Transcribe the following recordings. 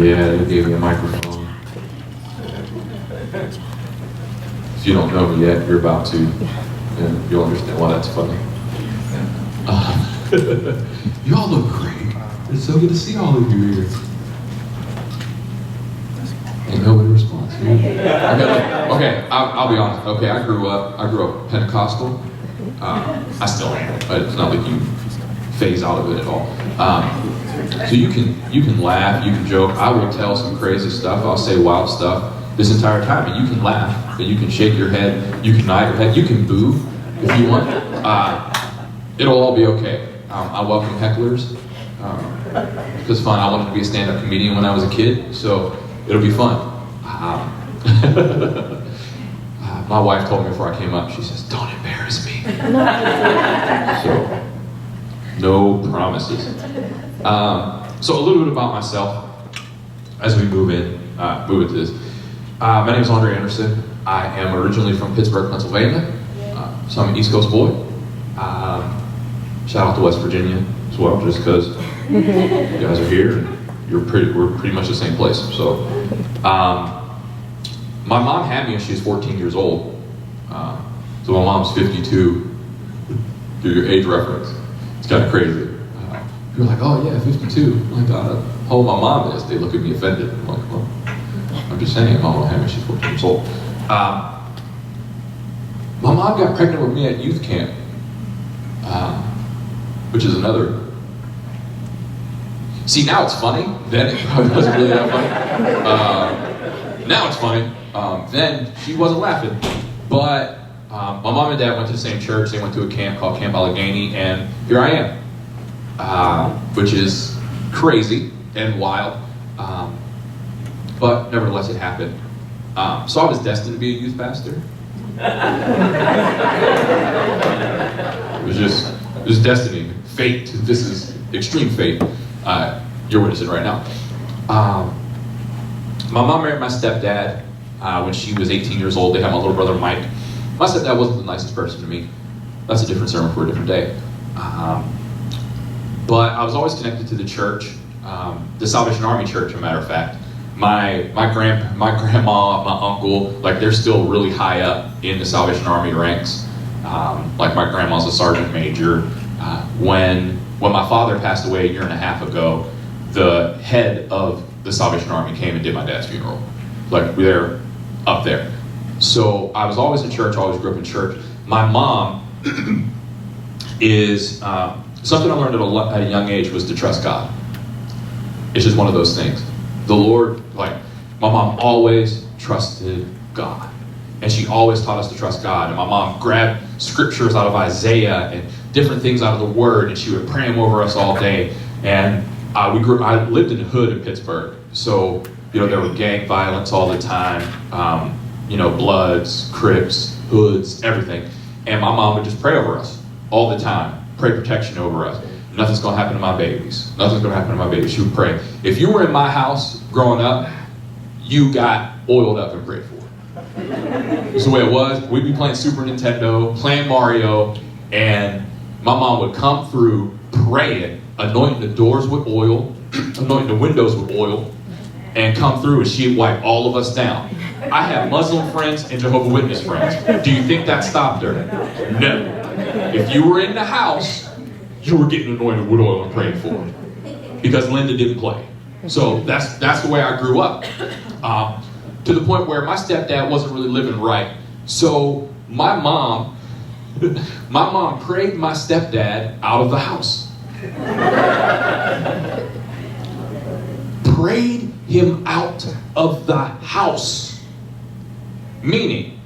Yeah, they gave me a microphone. If you don't know me yet, you're about to, and you'll understand why that's funny. You all look great. It's so good to see all of you here. Ain't nobody responds. Okay, I'll be honest. Okay, I grew up Pentecostal. I still am, but it's not like you phase out of it at all. So you can laugh, you can joke. I will tell some crazy stuff. I'll say wild stuff this entire time, and you can laugh, and you can shake your head, you can nod your head, you can boo if you want. It'll all be okay. I welcome hecklers. It's fun. I wanted to be a stand-up comedian when I was a kid, so it'll be fun. My wife told me before I came up, she says, "Don't embarrass me." So, no promises. So a little bit about myself as we move into this. My name is Andre Anderson. I am originally from Pittsburgh, Pennsylvania. So I'm an East Coast boy. Shout out to West Virginia as well, just because you guys are here and we're pretty much the same place. So my mom had me when she was 14 years old. So my mom's 52. Do your age reference. It's kind of crazy. You're like, oh yeah, 52. I'm like, how old my mom is? They look at me offended. I'm like, well, I'm just saying, my mom had me, she's 14 years old. My mom got pregnant with me at youth camp, which is another. See, now it's funny. Then it probably wasn't really that funny. Now it's funny. Then she wasn't laughing. But my mom and dad went to the same church. They went to a camp called Camp Allegheny, and here I am. Which is crazy and wild, but nevertheless it happened. So I was destined to be a youth pastor. It was destiny, fate. This is extreme fate. You're witnessing right now. My mom married my stepdad when she was 18 years old. They had my little brother Mike. My stepdad wasn't the nicest person to me. That's a different sermon for a different day. But I was always connected to the church, the Salvation Army Church, as a matter of fact. My grandma, my uncle, like they're still really high up in the Salvation Army ranks. Like my grandma's a sergeant major. When my father passed away a year and a half ago, the head of the Salvation Army came and did my dad's funeral. Like they're up there. So I was always in church, always grew up in church. My mom is, something I learned at a young age was to trust God. It's just one of those things. The Lord, like, my mom always trusted God. And she always taught us to trust God. And my mom grabbed scriptures out of Isaiah and different things out of the Word, and she would pray them over us all day. And I lived in the hood in Pittsburgh. So, there were gang violence all the time. Bloods, Crips, hoods, everything. And my mom would just pray over us all the time. Pray protection over us. Nothing's going to happen to my babies. Nothing's going to happen to my babies. She would pray. If you were in my house growing up, you got oiled up and prayed for. That's the way it was. We'd be playing Super Nintendo, playing Mario, and my mom would come through praying, anointing the doors with oil, anointing the windows with oil, and come through and she'd wipe all of us down. I have Muslim friends and Jehovah's Witness friends. Do you think that stopped her? No. If you were in the house, you were getting anointed with oil and prayed for it. Because Linda didn't play. So that's the way I grew up. To the point where my stepdad wasn't really living right. So my mom prayed my stepdad out of the house. Prayed him out of the house. Meaning,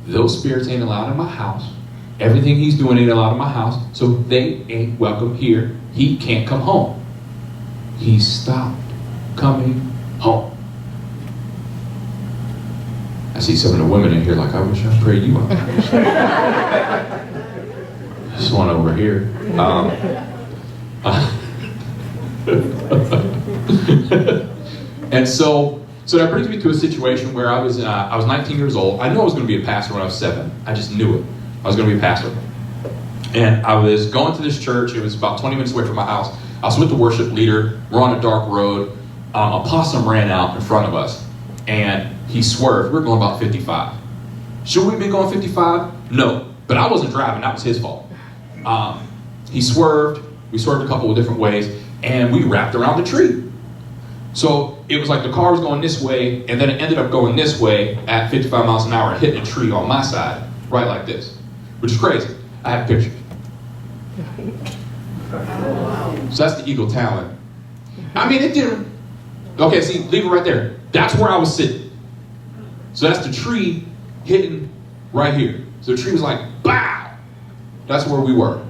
those spirits ain't allowed in my house. Everything he's doing ain't allowed in my house, so they ain't welcome here. He can't come home. He stopped coming home. I see some of the women in here like, I wish I prayed you out. This one over here. And so that brings me to a situation where I was 19 years old. I knew I was going to be a pastor when I was 7. I just knew it. I was going to be a pastor. And I was going to this church. It was about 20 minutes away from my house. I was with the worship leader. We're on a dark road. a possum ran out in front of us, and he swerved. We were going about 55. Should we have been going 55? No, but I wasn't driving. That was his fault. He swerved. We swerved a couple of different ways, and we wrapped around the tree. So it was like the car was going this way, and then it ended up going this way at 55 miles an hour, hitting a tree on my side, right like this, which is crazy. I have pictures. So that's the eagle talent. I mean, it didn't. Okay, see, leave it right there. That's where I was sitting. So that's the tree hitting right here. So the tree was like, bow! That's where we were.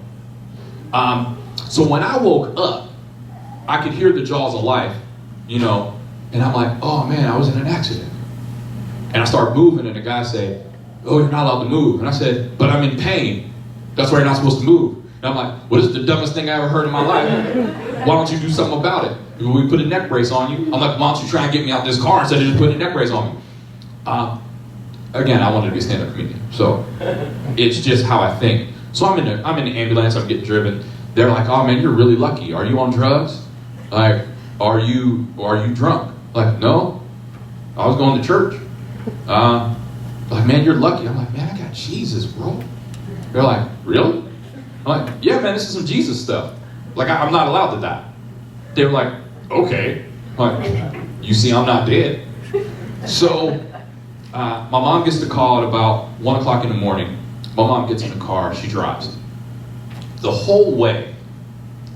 So when I woke up, I could hear the jaws of life, you know, and I'm like, oh man, I was in an accident. And I start moving, and the guy said, oh, you're not allowed to move. And I said, but I'm in pain. That's why you're not supposed to move. And I'm like, well, this is the dumbest thing I ever heard in my life. Why don't you do something about it? We put a neck brace on you. I'm like, why don't you try and get me out of this car instead of just putting a neck brace on me? Again, I wanted to be a stand-up comedian, so it's just how I think. So I'm in the ambulance. I'm getting driven. They're like, oh man, you're really lucky. Are you on drugs? Like, are you drunk? Like, no, I was going to church. Like, man, you're lucky. I'm like, man, I got Jesus, bro. They're like, really? I'm like, yeah, man, this is some Jesus stuff. Like, I'm not allowed to die. They were like, okay. I'm like, you see, I'm not dead. So my mom gets the call at about 1 o'clock in the morning. My mom gets in the car. She drives. The whole way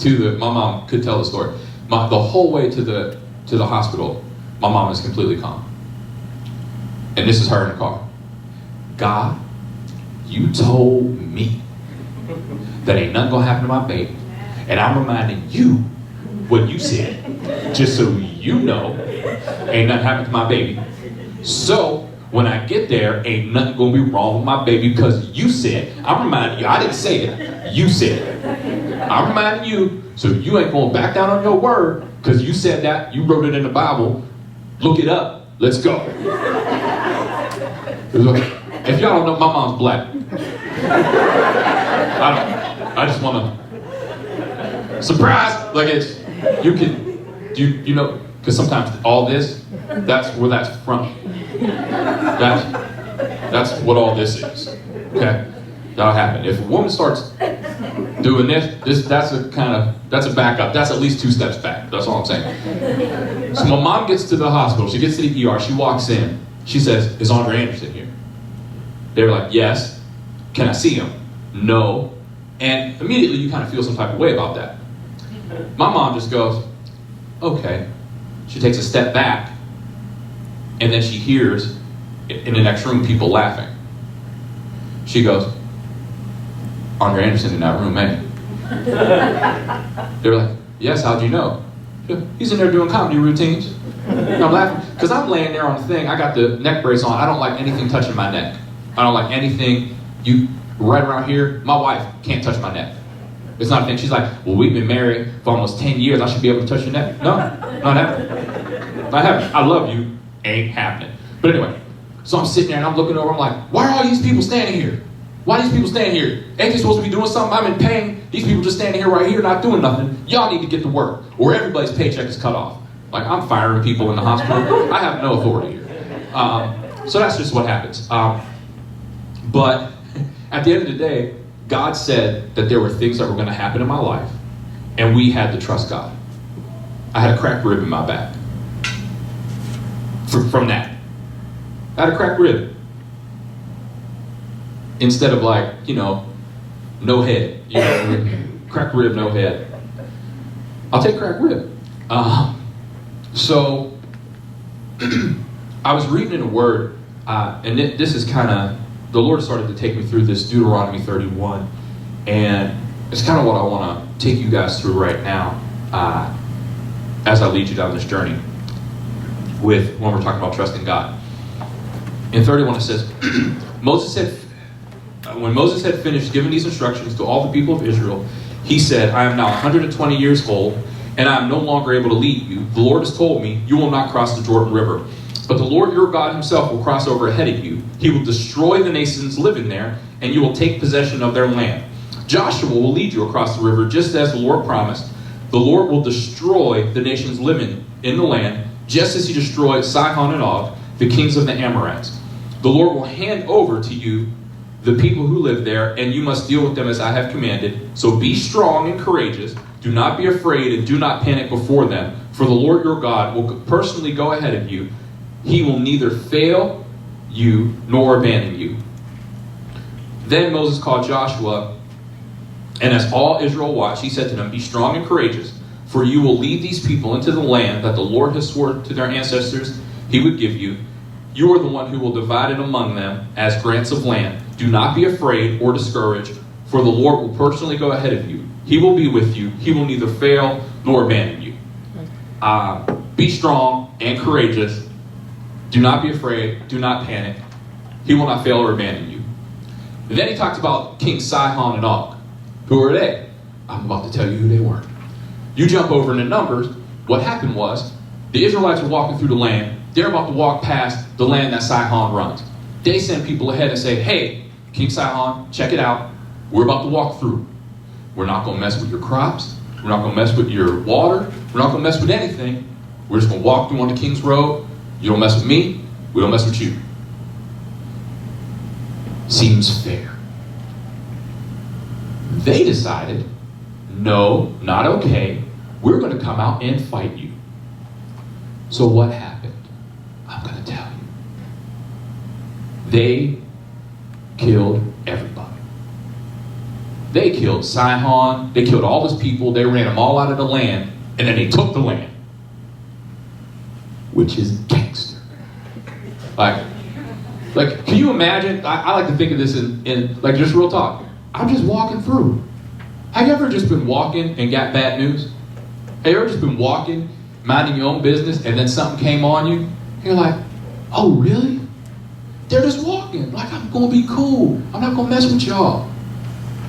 my mom could tell the story. The whole way to the hospital, my mom is completely calm. And this is her in the car. God, you told me that ain't nothing gonna happen to my baby. And I'm reminding you what you said, just so you know, ain't nothing happening to my baby. So when I get there, ain't nothing gonna be wrong with my baby because you said. I'm reminding you, I didn't say it, you said it. I'm reminding you, so you ain't gonna back down on your word, because you said that, you wrote it in the Bible. Look it up, let's go. If y'all don't know, my mom's black. I just wanna, surprise, like it's, you know, because sometimes all this, that's where that's from. That's what all this is. Okay, that'll happen. If a woman starts doing that's a backup. That's at least 2 steps back. That's all I'm saying. So my mom gets to the hospital. She gets to the ER. She walks in. She says, "Is Andre Anderson here?" They were like, "Yes." "Can I see him?" "No." And immediately you kind of feel some type of way about that. My mom just goes, "Okay." She takes a step back, and then she hears in the next room people laughing. She goes, "Andre Anderson in that room, eh?" They were like, "Yes, how'd you know?" "He's in there doing comedy routines." And I'm laughing, because I'm laying there on the thing, I got the neck brace on, I don't like anything touching my neck. I don't like anything, right around here, my wife can't touch my neck. It's not a thing. She's like, "Well, we've been married for almost 10 years, I should be able to touch your neck." No, not happening. Not happening. I love you, ain't happening. But anyway, so I'm sitting there and I'm looking over, I'm like, why are all these people standing here? Why are these people standing here? Ain't they supposed to be doing something? I'm in pain. These people just standing here right here not doing nothing. Y'all need to get to work, or everybody's paycheck is cut off. Like, I'm firing people in the hospital. I have no authority here. So that's just what happens. But at the end of the day, God said that there were things that were going to happen in my life, and we had to trust God. I had a cracked rib in my back. From that. I had a cracked rib. Instead of like, no head. Cracked rib, no head. I'll take cracked rib. So, I was reading in the Word, and this is kind of, the Lord started to take me through this Deuteronomy 31, and it's kind of what I want to take you guys through right now as I lead you down this journey when we're talking about trusting God. In 31 it says, when Moses had finished giving these instructions to all the people of Israel, he said, "I am now 120 years old, and I am no longer able to lead you. The Lord has told me, you will not cross the Jordan River. But the Lord your God himself will cross over ahead of you. He will destroy the nations living there, and you will take possession of their land. Joshua will lead you across the river, just as the Lord promised. The Lord will destroy the nations living in the land, just as he destroyed Sihon and Og, the kings of the Amorites. The Lord will hand over to you the people who live there, and you must deal with them as I have commanded. So be strong and courageous. Do not be afraid and do not panic before them, for the Lord your God will personally go ahead of you. He will neither fail you nor abandon you. Then Moses called Joshua, and as all Israel watched, he said to them, be strong and courageous, for you will lead these people into the land that the Lord has sworn to their ancestors he would give you. You are the one who will divide it among them as grants of land. Do not be afraid or discouraged, for the Lord will personally go ahead of you. He will be with you. He will neither fail nor abandon you. Be strong and courageous. Do not be afraid. Do not panic. He will not fail or abandon you. And then he talked about King Sihon and Og. Who are they? I'm about to tell you who they were. You jump over into Numbers. What happened was, the Israelites were walking through the land. They're about to walk past the land that Sihon runs. They send people ahead and say, hey, King Sihon, check it out. We're about to walk through. We're not going to mess with your crops. We're not going to mess with your water. We're not going to mess with anything. We're just going to walk through on the King's Road. You don't mess with me. We don't mess with you. Seems fair. They decided, no, not okay. We're going to come out and fight you. So what happened? I'm going to tell you. They killed everybody. They killed Sihon. They killed all his people. They ran them all out of the land. And then they took the land. Which is gangster. Like, can you imagine? I like to think of this in like, just real talk. I'm just walking through. Have you ever just been walking and got bad news? Have you ever just been walking, minding your own business, and then something came on you? And you're like, oh, really? They're just walking. Like, I'm going to be cool. I'm not going to mess with y'all.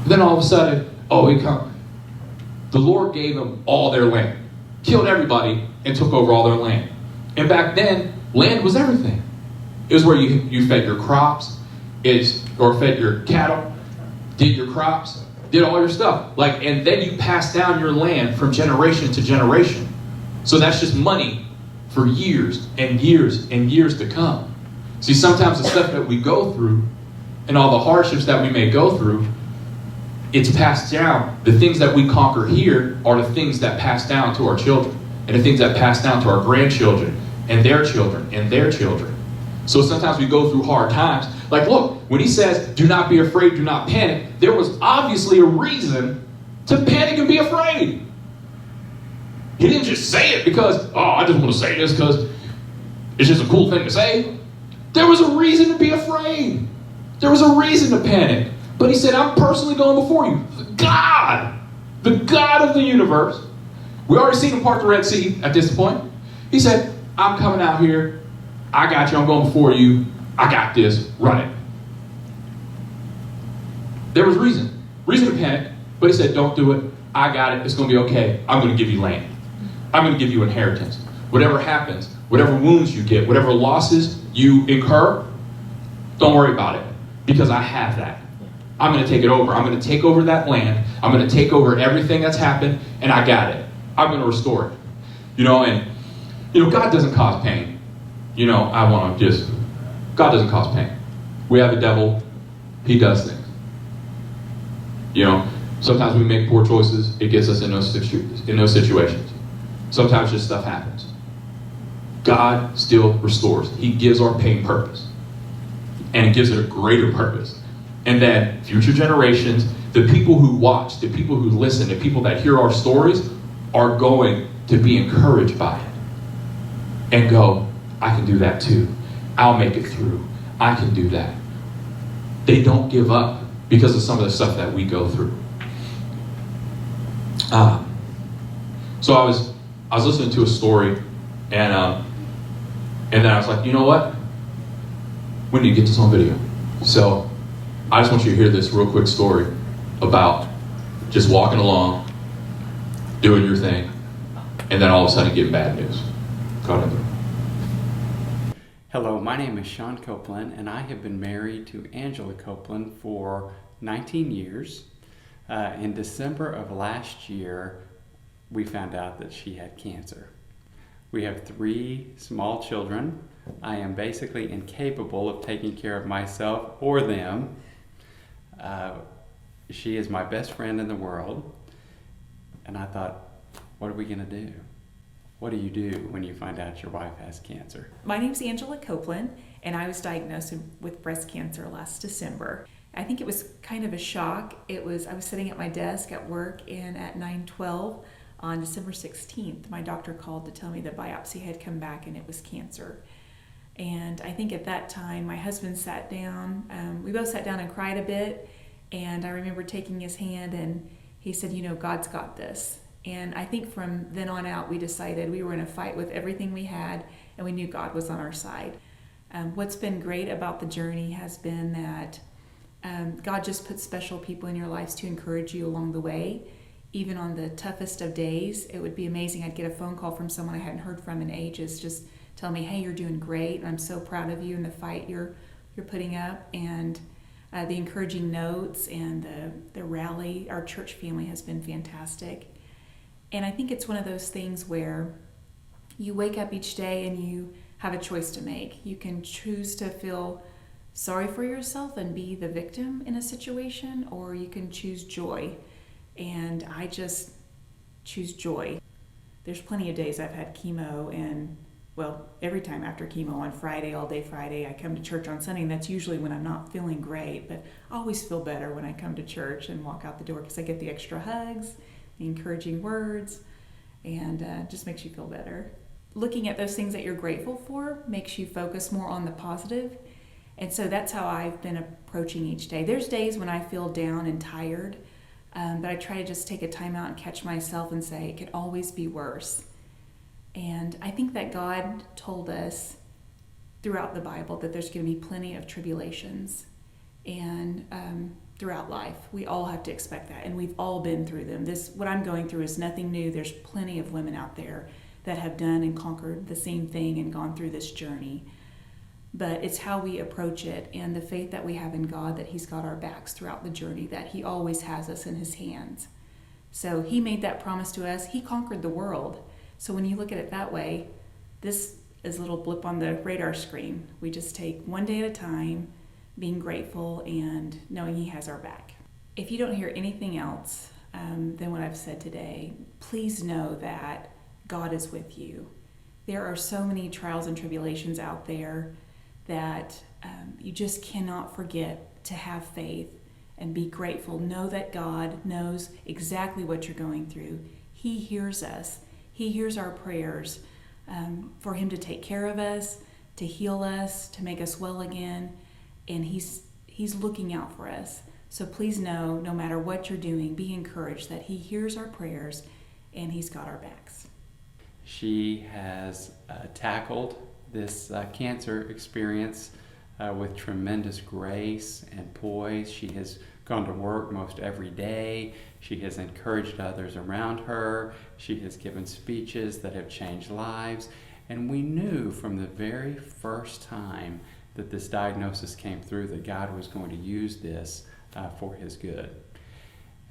Then all of a sudden, the Lord gave them all their land. Killed everybody and took over all their land. And back then, land was everything. It was where you fed your crops, or fed your cattle, did your crops, did all your stuff. And then you passed down your land from generation to generation. So that's just money for years and years and years to come. See, sometimes the stuff that we go through and all the hardships that we may go through, it's passed down. The things that we conquer here are the things that pass down to our children, and the things that pass down to our grandchildren and their children and their children. So sometimes we go through hard times. Like, look, when he says, do not be afraid, do not panic, there was obviously a reason to panic and be afraid. He didn't just say it because, I just want to say this because it's just a cool thing to say. There was a reason to be afraid. There was a reason to panic. But he said, I'm personally going before you. The God of the universe. We already seen him part the Red Sea at this point. He said, I'm coming out here. I got you. I'm going before you. I got this. Run it. There was reason to panic, but he said, don't do it. I got it. It's going to be okay. I'm going to give you land. I'm going to give you inheritance. Whatever happens, whatever wounds you get, whatever losses you incur, don't worry about it, because I have that. I'm going to take it over. I'm going to take over that land. I'm going to take over everything that's happened, and I got it. I'm going to restore it. God doesn't cause pain. God doesn't cause pain. We have a devil. He does things. Sometimes we make poor choices. It gets us in those situations. Sometimes just stuff happens. God still restores. He gives our pain purpose. And he gives it a greater purpose. And then future generations, the people who watch, the people who listen, the people that hear our stories are going to be encouraged by it. And go, I can do that too. I'll make it through. I can do that. They don't give up because of some of the stuff that we go through. So I was listening to a story, and then I was like, you know what? We need to get this on video. So I just want you to hear this real quick story about just walking along, doing your thing, and then all of a sudden getting bad news. Go ahead. Hello, my name is Sean Copeland, and I have been married to Angela Copeland for 19 years. In December of last year, we found out that she had cancer. We have 3 small children. I am basically incapable of taking care of myself or them. She is my best friend in the world. And I thought, what are we going to do? What do you do when you find out your wife has cancer? My name's Angela Copeland, and I was diagnosed with breast cancer last December. I think it was kind of a shock. I was sitting at my desk at work, and at 9:12 on December 16th, my doctor called to tell me the biopsy had come back and it was cancer. And I think at that time, my husband sat down. We both sat down and cried a bit, and I remember taking his hand, and he said, God's got this. And I think from then on out, we decided we were in a fight with everything we had, and we knew God was on our side. What's been great about the journey has been that God just puts special people in your lives to encourage you along the way. Even on the toughest of days, it would be amazing. I'd get a phone call from someone I hadn't heard from in ages, just tell me, hey, you're doing great, and I'm so proud of you and the fight you're putting up. And the encouraging notes and the rally, our church family has been fantastic. And I think it's one of those things where you wake up each day and you have a choice to make. You can choose to feel sorry for yourself and be the victim in a situation, or you can choose joy. And I just choose joy. There's plenty of days I've had chemo, and every time after chemo on Friday, all day Friday, I come to church on Sunday, and that's usually when I'm not feeling great, but I always feel better when I come to church and walk out the door because I get the extra hugs, the encouraging words, and just makes you feel better. Looking at those things that you're grateful for makes you focus more on the positive, and so that's how I've been approaching each day. There's days when I feel down and tired, but I try to just take a time out and catch myself and say, it could always be worse. And I think that God told us throughout the Bible that there's going to be plenty of tribulations. And throughout life, we all have to expect that. And we've all been through them. What I'm going through is nothing new. There's plenty of women out there that have done and conquered the same thing and gone through this journey. But it's how we approach it and the faith that we have in God, that He's got our backs throughout the journey, that He always has us in His hands. So He made that promise to us. He conquered the world. So when you look at it that way, this is a little blip on the radar screen. We just take one day at a time, being grateful and knowing He has our back. If you don't hear anything else than what I've said today, please know that God is with you. There are so many trials and tribulations out there that you just cannot forget to have faith and be grateful. Know that God knows exactly what you're going through. He hears us. He hears our prayers for Him to take care of us, to heal us, to make us well again, and He's looking out for us. So please know, no matter what you're doing, be encouraged that He hears our prayers and He's got our backs. She has tackled this cancer experience with tremendous grace and poise. She has gone to work most every day. She has encouraged others around her. She has given speeches that have changed lives. And we knew from the very first time that this diagnosis came through that God was going to use this for His good.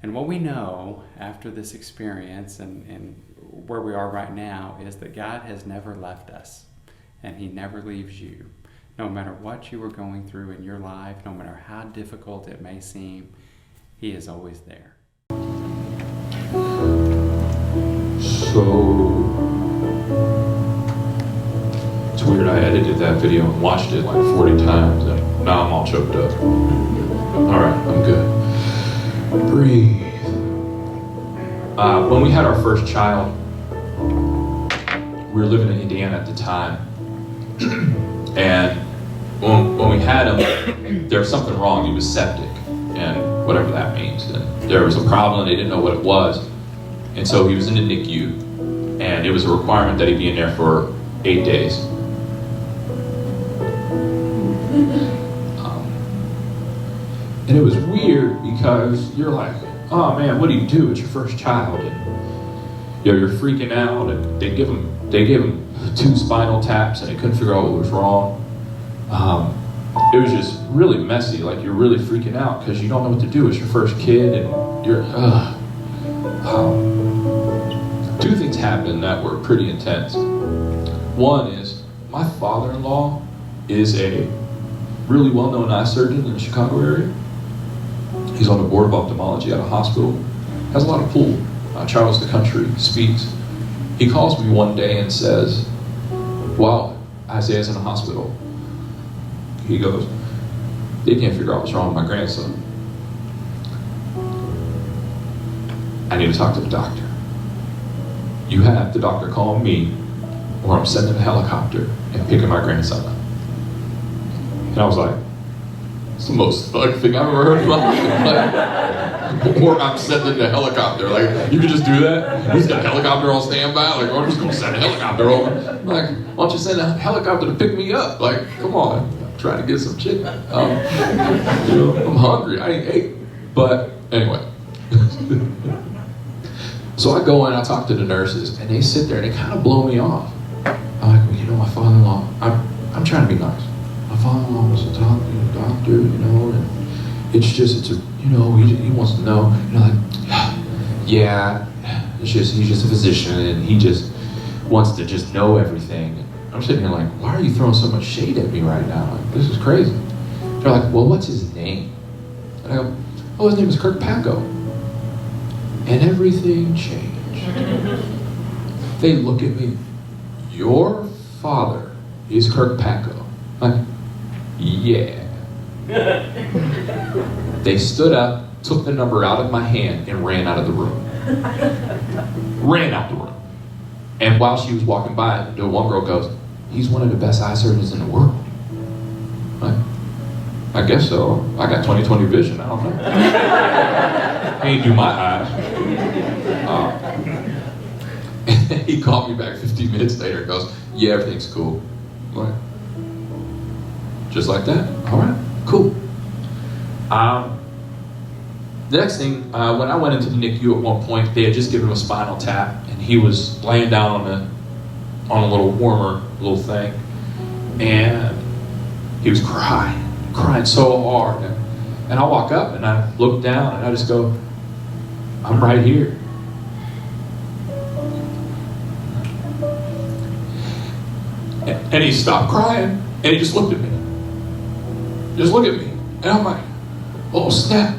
And what we know after this experience and where we are right now is that God has never left us, and He never leaves you. No matter what you are going through in your life, no matter how difficult it may seem, He is always there. So, it's weird, I edited that video and watched it like 40 times, and now I'm all choked up. Alright, I'm good. Breathe. When we had our first child, we were living in Indiana at the time, and when we had him, there was something wrong. He was septic, and whatever that means. And there was a problem, they didn't know what it was, and so he was in the NICU, and it was a requirement that he be in there for 8 days. And it was weird because you're like, oh man, what do you do? It's your first child, and you're freaking out, and they gave him 2 spinal taps, and they couldn't figure out what was wrong. It was just really messy. Like, you're really freaking out because you don't know what to do. It's your first kid, and you're 2 things happened that were pretty intense. One is, my father-in-law is a really well-known eye surgeon in the Chicago area. He's on the board of ophthalmology at a hospital. Has a lot of pull. Travels the country, speaks. He calls me one day and says, while Isaiah's in the hospital, he goes, they can't figure out what's wrong with my grandson. I need to talk to the doctor. You have the doctor call me, or I'm sending a helicopter and picking my grandson up. And I was like, it's the most thug thing I've ever heard in my life. Like, or I'm sending a helicopter. Like, you could just do that? He's got a helicopter on standby. Like, I'm just going to send a helicopter over. I'm like, why don't you send a helicopter to pick me up? Like, come on. I'm trying to get some chicken. I'm hungry. I ain't ate. But anyway. So I go in, I talk to the nurses, and they sit there and they kind of blow me off. I'm like, well, you know, my father-in-law, I'm trying to be nice. My father-in-law wants to talk to the doctor, you know, and he wants to know, like, yeah, he's just a physician, and he just wants to just know everything. I'm sitting here like, why are you throwing so much shade at me right now? Like, this is crazy. They're like, well, what's his name? And I go, oh, his name is Kirk Paco. And everything changed. They look at me, your father is Kirk Paco. I'm like, yeah. They stood up, took the number out of my hand, and ran out of the room. Ran out the room. And while she was walking by, the one girl goes, he's one of the best eye surgeons in the world. I guess so. I got 20/20 vision. I don't know. I ain't do my eyes. He called me back 15 minutes later and goes, yeah, everything's cool. I'm like, just like that? All right, cool. The next thing, when I went into the NICU at one point, they had just given him a spinal tap, and he was laying down on a little warmer little thing, and he was crying so hard. And I walk up and I look down and I just go, I'm right here. And he stopped crying and he just looked at me. Just look at me. And I'm like, oh snap.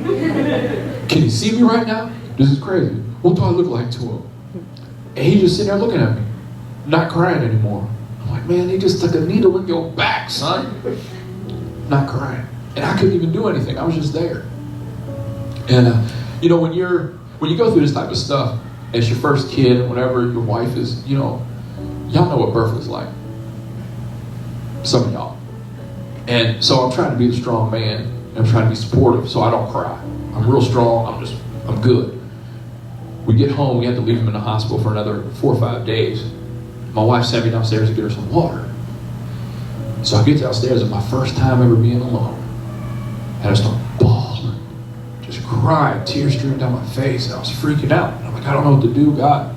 Can he see me right now? This is crazy. What do I look like to him? And he just sitting there looking at me, not crying anymore. I'm like, man, they just stuck a needle in your back, son. Not crying. And I couldn't even do anything. I was just there. And when you go through this type of stuff, as your first kid, whenever your wife is, y'all know what birth is like. Some of y'all. And so I'm trying to be a strong man. And I'm trying to be supportive so I don't cry. I'm real strong. I'm good. We get home. We have to leave him in the hospital for another 4 or 5 days. My wife sent me downstairs to get her some water. So I get downstairs, and my first time ever being alone. And I start bawling, just crying, tears streaming down my face. And I was freaking out. And I'm like, I don't know what to do, God.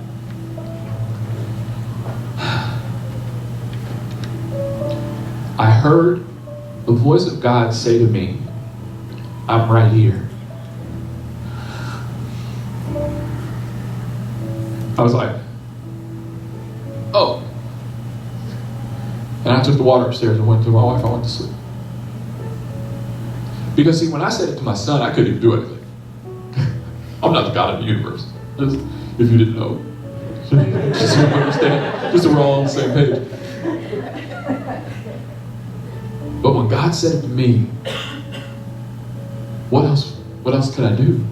I heard the voice of God say to me, I'm right here. I was like, oh. And I took the water upstairs and went to my wife. I went to sleep. Because see, when I said it to my son, I couldn't even do anything. I'm not the God of the universe. Just, if you didn't know. Just so you understand. Just so we're all on the same page. But when God said it to me, what else could I do?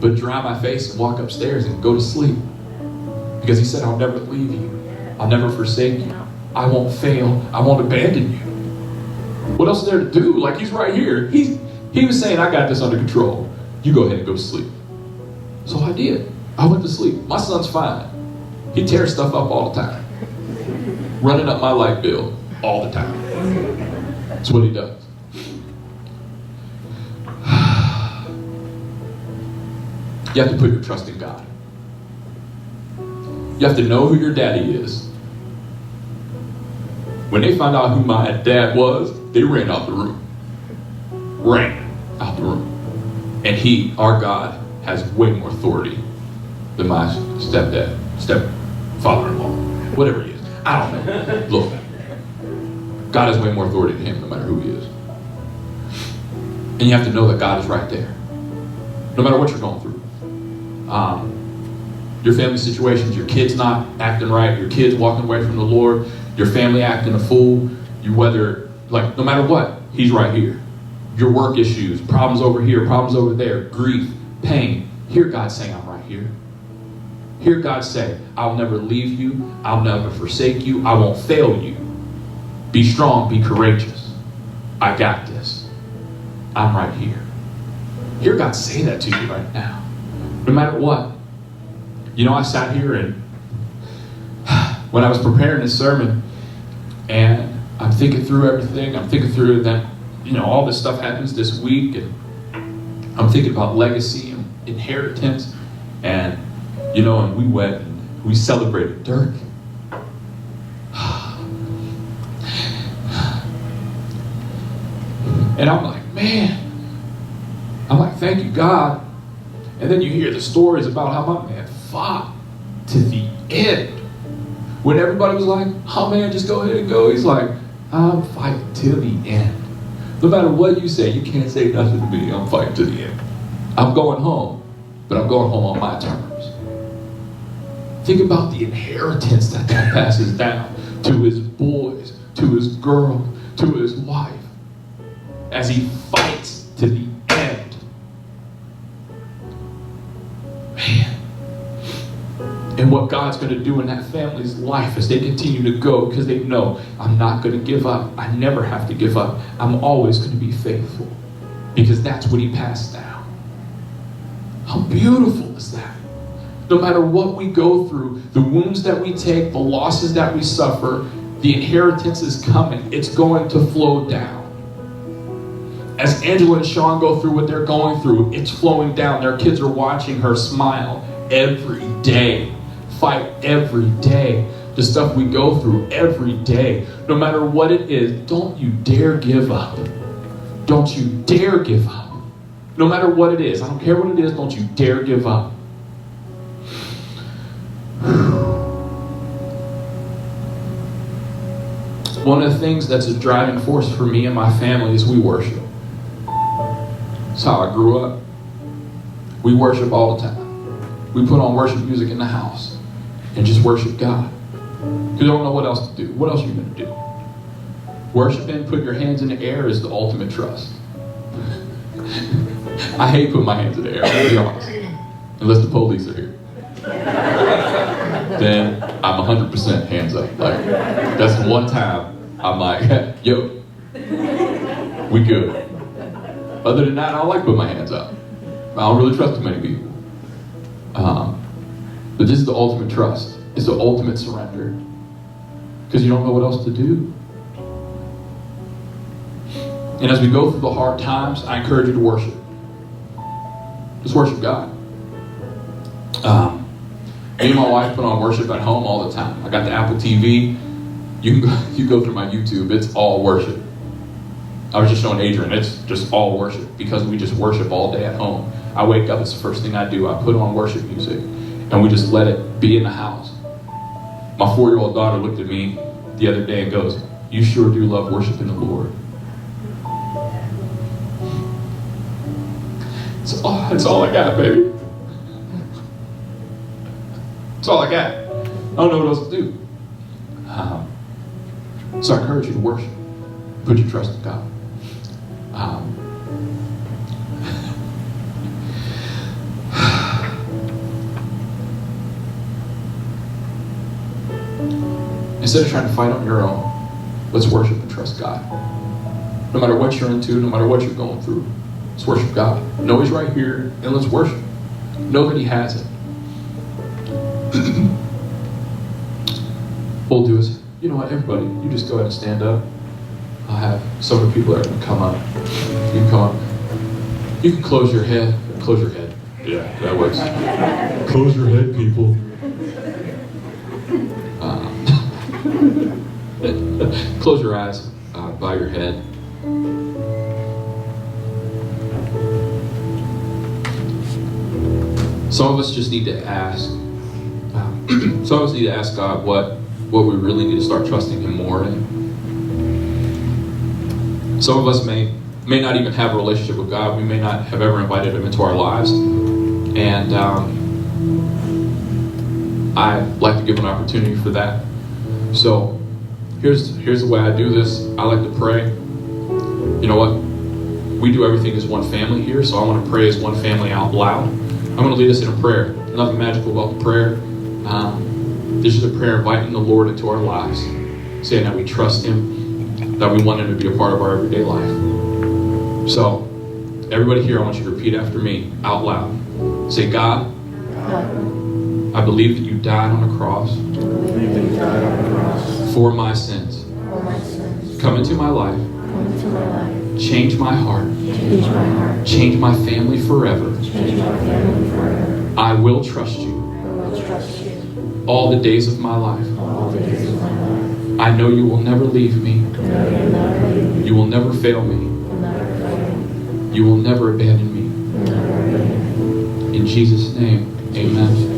But dry my face and walk upstairs and go to sleep. Because he said, I'll never leave you. I'll never forsake you. I won't fail. I won't abandon you. What else is there to do? Like, he's right here. He was saying, I got this under control. You go ahead and go to sleep. So I did. I went to sleep. My son's fine. He tears stuff up all the time. Running up my light bill all the time. That's what he does. You have to put your trust in God. You have to know who your daddy is. When they found out who my dad was, they ran out the room. Ran out the room. And our God, has way more authority than my stepfather-in-law. whatever he is. I don't know. Look, God has way more authority than him, no matter who he is. And you have to know that God is right there, no matter what you're going through. Your family situations, your kids not acting right, your kids walking away from the Lord, your family acting a fool, no matter what, he's right here. Your work issues, problems over here, problems over there, grief, pain. Hear God saying, I'm right here. Hear God say, I'll never leave you. I'll never forsake you. I won't fail you. Be strong, be courageous. I got this. I'm right here. Hear God say that to you right now. No matter what. I sat here and when I was preparing this sermon and I'm thinking through everything, I'm thinking through that, all this stuff happens this week, and I'm thinking about legacy and inheritance, and and we went and we celebrated Dirk. And I'm like, thank you, God. And then you hear the stories about how my man fought to the end. When everybody was like, oh man, just go ahead and go. He's like, I'm fighting till the end. No matter what you say, you can't say nothing to me. I'm fighting to the end. I'm going home, but I'm going home on my terms. Think about the inheritance that passes down to his boys, to his girl, to his wife, as he fights to the end. Man. And what God's going to do in that family's life as they continue to go, because they know, I'm not going to give up. I never have to give up. I'm always going to be faithful, because that's what he passed down. How beautiful is that? No matter what we go through, the wounds that we take, the losses that we suffer, the inheritance is coming. It's going to flow down. As Angela and Sean go through what they're going through, it's flowing down. Their kids are watching her smile every day, fight every day. The stuff we go through every day, no matter what it is, don't you dare give up. Don't you dare give up. No matter what it is, I don't care what it is, don't you dare give up. One of the things that's a driving force for me and my family is we worship. That's how I grew up. We worship all the time. We put on worship music in the house and just worship God. You don't know what else to do. What else are you going to do? Worshiping, put your hands in the air is the ultimate trust. I hate putting my hands in the air, I'll be honest. Unless the police are here. Then I'm 100% hands up. Like, that's the one time I'm like, yo, we good. Other than that, I don't like putting my hands up. I don't really trust too many people. But this is the ultimate trust. It's the ultimate surrender. Because you don't know what else to do. And as we go through the hard times, I encourage you to worship. Just worship God. Me and my wife put on worship at home all the time. I got the Apple TV. You go through my YouTube, it's all worship. I was just showing Adrian, it's just all worship, because we just worship all day at home. I wake up, it's the first thing I do. I put on worship music, and we just let it be in the house. My 4-year-old daughter looked at me the other day and goes, you sure do love worshiping the Lord. It's all I got, baby. That's all I got. I don't know what else to do. So I encourage you to worship. Put your trust in God. Instead of trying to fight on your own, let's worship and trust God. No matter what you're into, no matter what you're going through, let's worship God. Know He's right here, and let's worship. Know that He has it. What we'll do is, you know what, everybody, you just go ahead and stand up. I'll have some of the people that are going to come up. You can come up. You can close your head. Close your head. Yeah, that works. Close your head, people. Close your eyes. Bow your head. Some of us just need to ask. Some of us need to ask God what what we really need to start trusting Him more in. Some of us may not even have a relationship with God. We may not have ever invited Him into our lives. And I like to give an opportunity for that. So here's the way I do this. I like to pray. You know what? We do everything as one family here, so I want to pray as one family out loud. I'm going to lead us in a prayer. Nothing magical about the prayer. This is a prayer inviting the Lord into our lives, saying that we trust Him, that we want Him to be a part of our everyday life. So, everybody here, I want you to repeat after me out loud. Say, God, I believe that You died on the cross for my sins. Come into my life. Change my heart. Change my family forever. I will trust You all the days of my life. I know You will never leave me. You will never fail me. You will never abandon me. In Jesus' name, amen.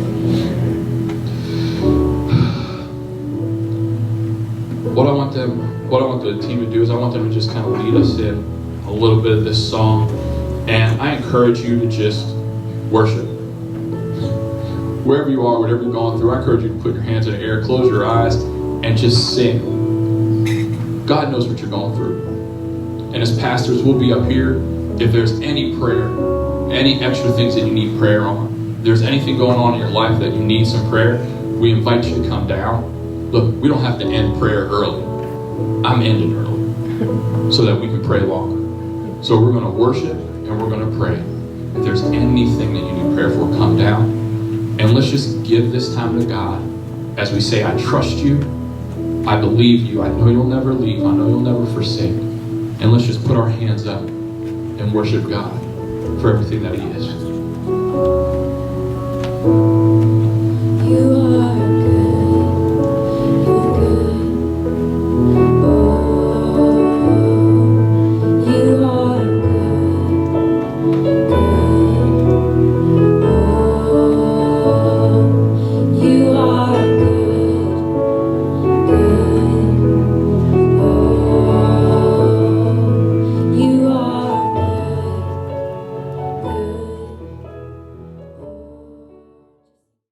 What I want the team to do is I want them to just kind of lead us in a little bit of this song. And I encourage you to just worship. Wherever you are, whatever you're going through, I encourage you to put your hands in the air, close your eyes, and just sing. God knows what you're going through. And as pastors, we'll be up here. If there's any prayer, any extra things that you need prayer on, if there's anything going on in your life that you need some prayer, we invite you to come down. Look, we don't have to end prayer early. I'm ending early so that we can pray longer. So we're going to worship and we're going to pray. If there's anything that you need prayer for, come down. And let's just give this time to God as we say, I trust You. I believe You. I know You'll never leave. I know You'll never forsake. And let's just put our hands up and worship God for everything that He is. You are